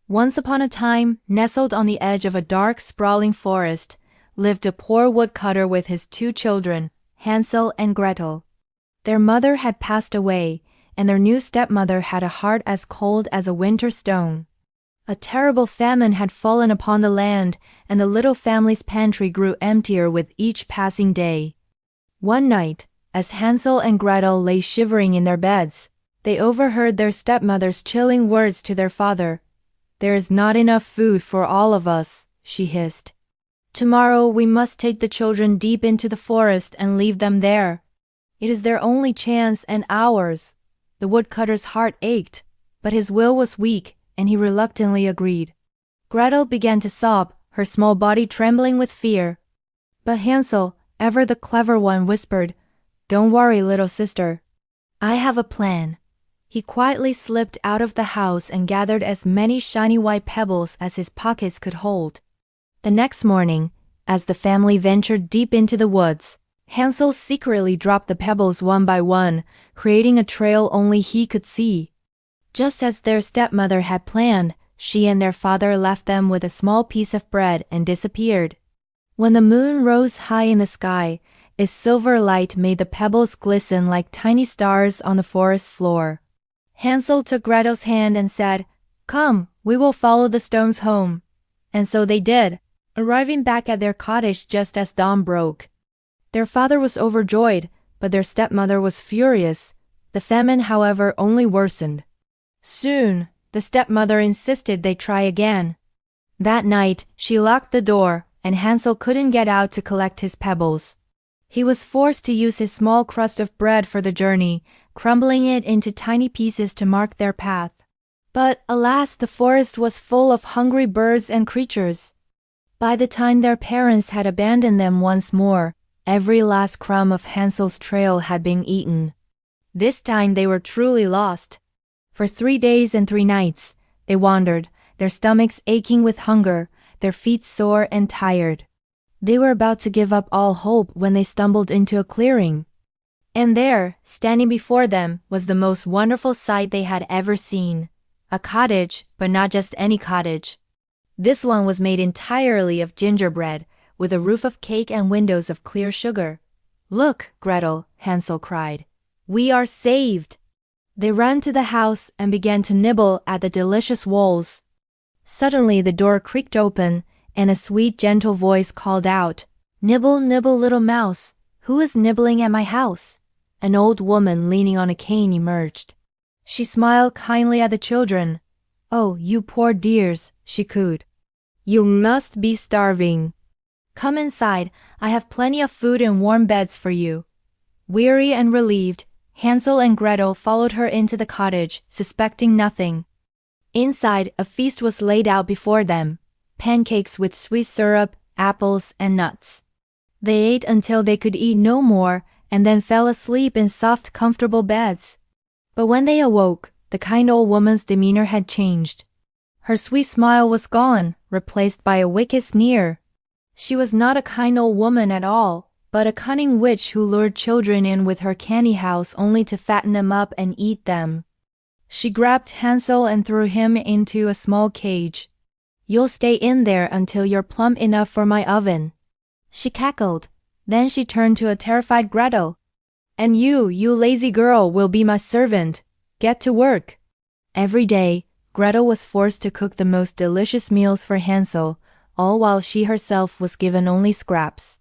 Once upon a time, nestled on the edge of a dark, sprawling forest, lived a poor woodcutter with his two children, Hansel and Gretel. Their mother had passed away, and their new stepmother had a heart as cold as a winter stone. A terrible famine had fallen upon the land, and the little family's pantry grew emptier with each passing day. One night, as Hansel and Gretel lay shivering in their beds, they overheard their stepmother's chilling words to their father. "There is not enough food for all of us," she hissed. "Tomorrow we must take the children deep into the forest and leave them there. It is their only chance and ours." The woodcutter's heart ached, but his will was weak, and he reluctantly agreed. Gretel began to sob, her small body trembling with fear. But Hansel, ever the clever one, whispered, "Don't worry, little sister. I have a plan." He quietly slipped out of the house and gathered as many shiny white pebbles as his pockets could hold. The next morning, as the family ventured deep into the woods, Hansel secretly dropped the pebbles one by one, creating a trail only he could see. Just as their stepmother had planned, she and their father left them with a small piece of bread and disappeared. When the moon rose high in the sky, its silver light made the pebbles glisten like tiny stars on the forest floor. Hansel took Gretel's hand and said, "Come, we will follow the stones home." And so they did, arriving back at their cottage just as dawn broke. Their father was overjoyed, but their stepmother was furious. The famine, however, only worsened. Soon, the stepmother insisted they try again. That night, she locked the door, and Hansel couldn't get out to collect his pebbles. He was forced to use his small crust of bread for the journey, crumbling it into tiny pieces to mark their path. But alas, the forest was full of hungry birds and creatures. By the time their parents had abandoned them once more, every last crumb of Hansel's trail had been eaten. This time they were truly lost. For 3 days and 3 nights, they wandered, their stomachs aching with hunger, their feet sore and tired. They were about to give up all hope when they stumbled into a clearing. And there, standing before them, was the most wonderful sight they had ever seen. A cottage, but not just any cottage. This one was made entirely of gingerbread, with a roof of cake and windows of clear sugar. "Look, Gretel," Hansel cried. "We are saved!" They ran to the house and began to nibble at the delicious walls. Suddenly the door creaked open, and a sweet, gentle voice called out, "Nibble, nibble, little mouse, who is nibbling at my house?" An old woman leaning on a cane emerged. She smiled kindly at the children. "Oh, you poor dears," she cooed. "You must be starving. Come inside, I have plenty of food and warm beds for you." Weary and relieved, Hansel and Gretel followed her into the cottage, suspecting nothing. Inside, a feast was laid out before them, pancakes with sweet syrup, apples, and nuts. They ate until they could eat no more, and then fell asleep in soft, comfortable beds. But when they awoke, the kind old woman's demeanor had changed. Her sweet smile was gone, replaced by a wicked sneer. She was not a kind old woman at all, but a cunning witch who lured children in with her candy house only to fatten them up and eat them. She grabbed Hansel and threw him into a small cage. "You'll stay in there until you're plump enough for my oven," she cackled. Then she turned to a terrified Gretel. "And you lazy girl, will be my servant. Get to work." Every day, Gretel was forced to cook the most delicious meals for Hansel, all while she herself was given only scraps.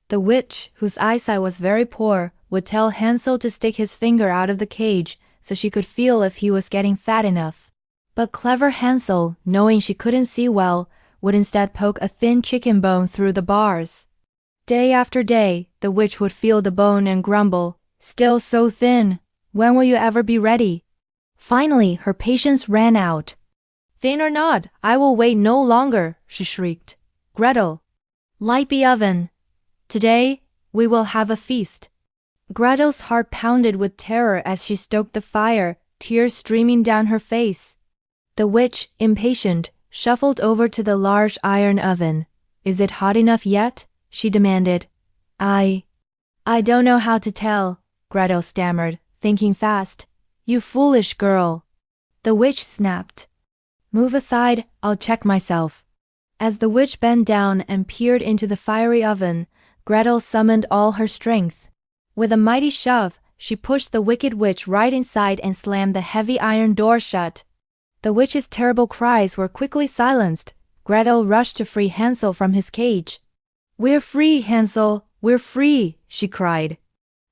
The witch, whose eyesight was very poor, would tell Hansel to stick his finger out of the cage so she could feel if he was getting fat enough. But clever Hansel, knowing she couldn't see well, would instead poke a thin chicken bone through the bars. Day after day, the witch would feel the bone and grumble, "Still so thin. When will you ever be ready?" Finally, her patience ran out. "Thin or not, I will wait no longer," she shrieked. "Gretel, light the oven. Today, we will have a feast." Gretel's heart pounded with terror as she stoked the fire, tears streaming down her face. The witch, impatient, shuffled over to the large iron oven. "Is it hot enough yet?" she demanded. I don't know how to tell," Gretel stammered, thinking fast. "You foolish girl," the witch snapped. Move aside, I'll check myself. As the witch bent down and peered into the fiery oven, Gretel summoned all her strength. With a mighty shove, she pushed the wicked witch right inside and slammed the heavy iron door shut. The witch's terrible cries were quickly silenced. Gretel rushed to free Hansel from his cage. "We're free, Hansel, we're free," she cried.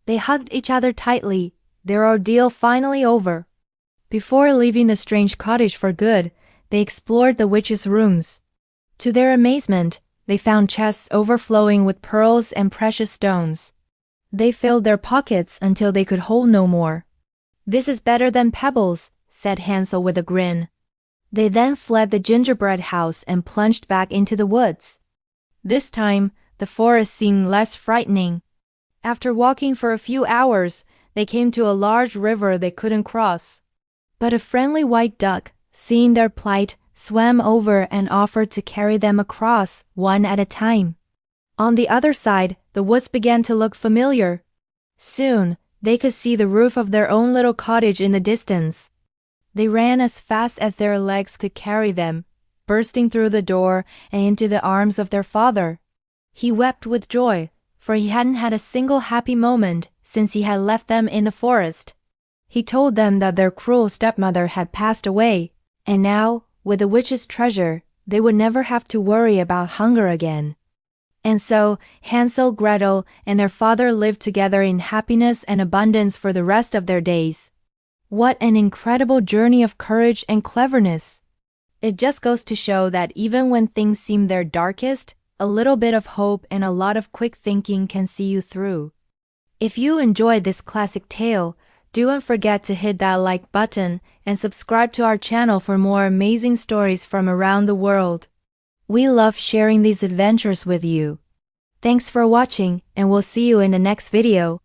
They hugged each other tightly, their ordeal finally over. Before leaving the strange cottage for good, they explored the witch's rooms. To their amazement, they found chests overflowing with pearls and precious stones. They filled their pockets until they could hold no more. "This is better than pebbles," said Hansel with a grin. They then fled the gingerbread house and plunged back into the woods. This time, the forest seemed less frightening. After walking for a few hours, they came to a large river they couldn't cross. But a friendly white duck, seeing their plight, swam over and offered to carry them across, one at a time. On the other side, the woods began to look familiar. Soon, they could see the roof of their own little cottage in the distance. They ran as fast as their legs could carry them, bursting through the door and into the arms of their father. He wept with joy, for he hadn't had a single happy moment since he had left them in the forest. He told them that their cruel stepmother had passed away, and now, with the witch's treasure, they would never have to worry about hunger again. And so, Hansel, Gretel, and their father lived together in happiness and abundance for the rest of their days. What an incredible journey of courage and cleverness! It just goes to show that even when things seem their darkest, a little bit of hope and a lot of quick thinking can see you through. If you enjoyed this classic tale, don't forget to hit that like button and subscribe to our channel for more amazing stories from around the world. We love sharing these adventures with you. Thanks for watching, and we'll see you in the next video.